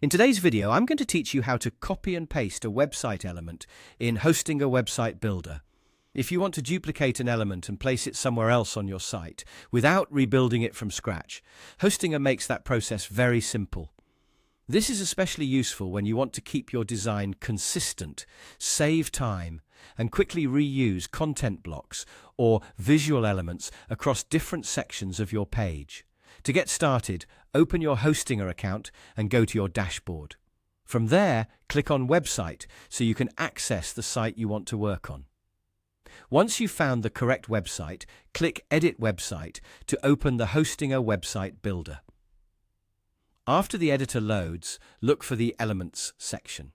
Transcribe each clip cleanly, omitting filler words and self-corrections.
In today's video, I'm going to teach you how to copy and paste a website element in Hostinger Website Builder. If you want to duplicate an element and place it somewhere else on your site without rebuilding it from scratch, Hostinger makes that process very simple. This is especially useful when you want to keep your design consistent, save time, and quickly reuse content blocks or visual elements across different sections of your page. To get started, open your Hostinger account and go to your dashboard. From there, click on Website so you can access the site you want to work on. Once you've found the correct website, click Edit Website to open the Hostinger Website Builder. After the editor loads, look for the Elements section.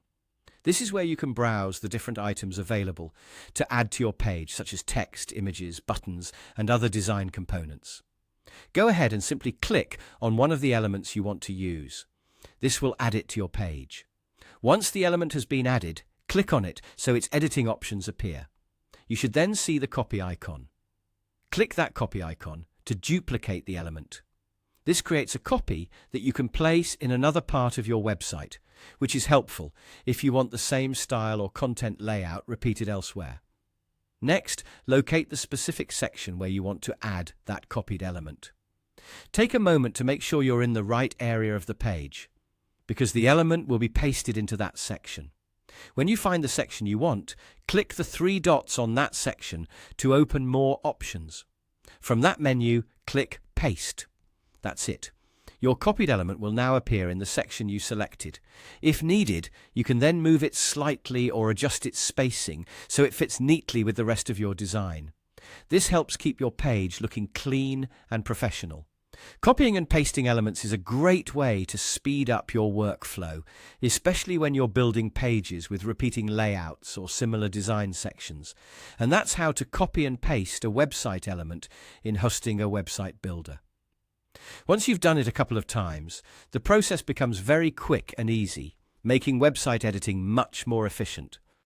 This is where you can browse the different items available to add to your page, such as text, images, buttons, and other design components. Go ahead and simply click on one of the elements you want to use. This will add it to your page. Once the element has been added, click on it so its editing options appear. You should then see the copy icon. Click that copy icon to duplicate the element. This creates a copy that you can place in another part of your website, which is helpful if you want the same style or content layout repeated elsewhere. Next, locate the specific section where you want to add that copied element. Take a moment to make sure you're in the right area of the page, because the element will be pasted into that section. When you find the section you want, click the three dots on that section to open more options. From that menu, click Paste. That's it. Your copied element will now appear in the section you selected. If needed, you can then move it slightly or adjust its spacing so it fits neatly with the rest of your design. This helps keep your page looking clean and professional. Copying and pasting elements is a great way to speed up your workflow, especially when you're building pages with repeating layouts or similar design sections. And that's how to copy and paste a website element in Hostinger Website Builder. Once you've done it a couple of times, the process becomes very quick and easy, making website editing much more efficient.